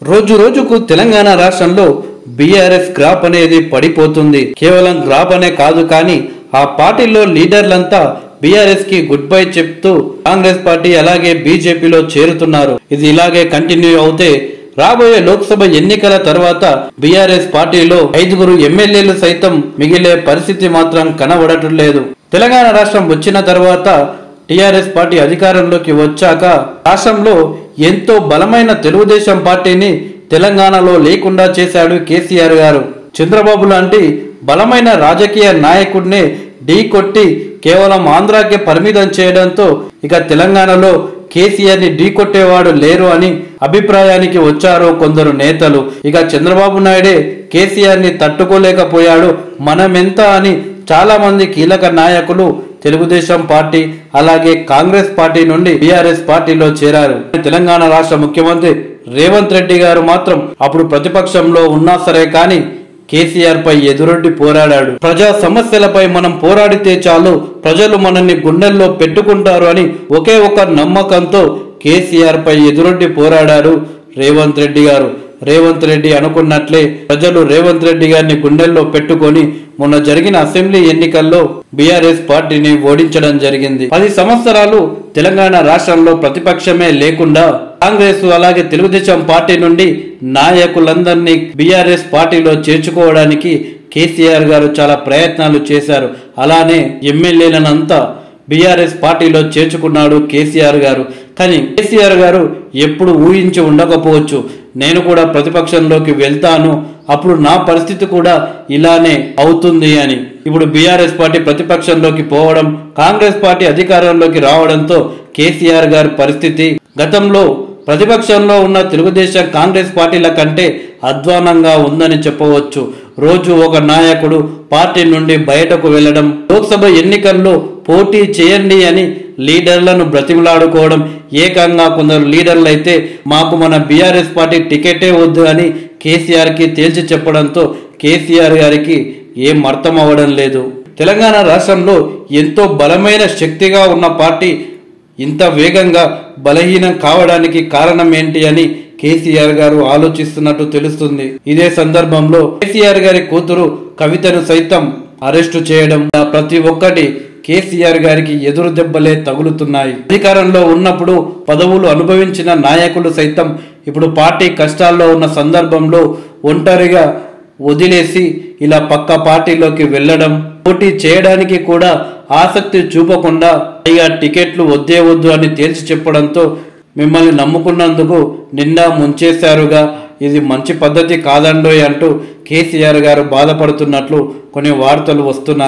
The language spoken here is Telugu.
రోజు రోజుకు తెలంగాణ రాష్ట్రంలో బీఆర్ఎస్ గ్రాఫ్ అనేది పడిపోతుంది. కేవలం గ్రాఫ్ అనే కాదు కానీ ఆ పార్టీలో లీడర్లంతా బీఆర్ఎస్ కి గుడ్ బై చెప్తూ కాంగ్రెస్ పార్టీ అలాగే బీజేపీలో చేరుతున్నారు. ఇది ఇలాగే కంటిన్యూ అవుతే రాబోయే లోక్సభ ఎన్నికల తర్వాత బీఆర్ఎస్ పార్టీలో 5 ఎమ్మెల్యేలు సైతం మిగిలే పరిస్థితి మాత్రం కనబడటం లేదు. తెలంగాణ రాష్ట్రం వచ్చిన తర్వాత టీఆర్ఎస్ పార్టీ అధికారంలోకి వచ్చాక రాష్ట్రంలో ఎంతో బలమైన తెలుగుదేశం పార్టీని తెలంగాణలో లేకుండా చేశాడు కేసీఆర్ గారు. చంద్రబాబు లాంటి బలమైన రాజకీయ నాయకుడిని ఢీ కొట్టి కేవలం ఆంధ్రాకి పరిమితం చేయడంతో ఇక తెలంగాణలో కేసీఆర్ ని ఢీ కొట్టేవాడు లేరు అని అభిప్రాయానికి వచ్చారు కొందరు నేతలు. ఇక చంద్రబాబు నాయుడే కేసీఆర్ ని తట్టుకోలేకపోయాడు, మనమెంత అని చాలా మంది కీలక నాయకులు తెలుగుదేశం పార్టీ అలాగే కాంగ్రెస్ పార్టీ నుండి బీఆర్ఎస్ పార్టీలో చేరారు. తెలంగాణ రాష్ట్ర ముఖ్యమంత్రి రేవంత్ రెడ్డి గారు మాత్రం అప్పుడు ప్రతిపక్షంలో ఉన్నా సరే కానీ కేసీఆర్ పై ఎదురొడ్డి పోరాడాడు. ప్రజా సమస్యలపై మనం పోరాడితే చాలు, ప్రజలు మనల్ని గుండెల్లో పెట్టుకుంటారు అని ఒకే ఒక నమ్మకంతో కేసీఆర్ పై ఎదురొడ్డి పోరాడారు రేవంత్ రెడ్డి గారు. రేవంత్ రెడ్డి అనుకున్నట్లే ప్రజలు రేవంత్ రెడ్డి గారిని గుండెల్లో పెట్టుకొని మొన్న జరిగిన అసెంబ్లీ ఎన్నికల్లో బీఆర్ఎస్ పార్టీని ఓడించడం జరిగింది. 10 సంవత్సరాలు తెలంగాణ రాష్ట్రంలో ప్రతిపక్షమే లేకుండా కాంగ్రెస్ అలాగే తెలుగుదేశం పార్టీ నుండి నాయకులందరినీ బీఆర్ఎస్ పార్టీలో చేర్చుకోవడానికి కేసీఆర్ గారు చాలా ప్రయత్నాలు చేశారు. అలానే ఎమ్మెల్యేలనంతా బీఆర్ఎస్ పార్టీలో చేర్చుకున్నాడు కేసీఆర్ గారు. కానీ కేసీఆర్ గారు ఎప్పుడు ఊహించి ఉండకపోవచ్చు నేను కూడా ప్రతిపక్షంలోకి వెళ్తాను, అప్పుడు నా పరిస్థితి కూడా ఇలానే అవుతుంది అని. ఇప్పుడు బీఆర్ఎస్ పార్టీ ప్రతిపక్షంలోకి పోవడం, కాంగ్రెస్ పార్టీ అధికారంలోకి రావడంతో కేసీఆర్ గారి పరిస్థితి గతంలో ప్రతిపక్షంలో ఉన్న తెలుగుదేశం కాంగ్రెస్ పార్టీల కంటే అధ్వానంగా ఉందని చెప్పవచ్చు. రోజు ఒక నాయకుడు పార్టీ నుండి బయటకు వెళ్లడం, లోక్సభ ఎన్నికల్లో పోటీ చేయండి అని లీడర్లను బ్రతిమలాడుకోవడం, ఏకంగా కొందరు లీడర్లు అయితే మాకు మన బీఆర్ఎస్ పార్టీ టికెటే వద్దు అని కేసీఆర్ కి తేల్చి చెప్పడంతో కేసీఆర్ గారికి ఏం అర్థం అవ్వడం లేదు. తెలంగాణ రాష్ట్రంలో ఎంతో బలమైన శక్తిగా ఉన్న పార్టీ ఇంత వేగంగా బలహీనం కావడానికి కారణం ఏంటి అని కేసీఆర్ గారు ఆలోచిస్తున్నట్టు తెలుస్తుంది. ఇదే సందర్భంలో కేసీఆర్ గారి కూతురు కవితను సైతం అరెస్టు చేయడం, ప్రతి ఒక్కటి కేసీఆర్ గారికి ఎదురు దెబ్బలే తగులుతున్నాయి. అధికారంలో ఉన్నప్పుడు పదవులు అనుభవించిన నాయకులు సైతం ఇప్పుడు పార్టీ కష్టాల్లో ఉన్న సందర్భంలో ఒంటరిగా వదిలేసి ఇలా పక్క పార్టీలోకి వెళ్లడం, పోటీ చేయడానికి కూడా ఆసక్తి చూపకుండా పైగా టికెట్లు వద్దే వద్దు అని తేల్చి చెప్పడంతో మిమ్మల్ని నమ్ముకున్నందుకు నిండా ముంచేశారుగా, ఇది మంచి పద్ధతి కాదండోయ్ అంటూ కేసీఆర్ గారు బాధపడుతున్నట్లు కొన్ని వార్తలు వస్తున్నాయి.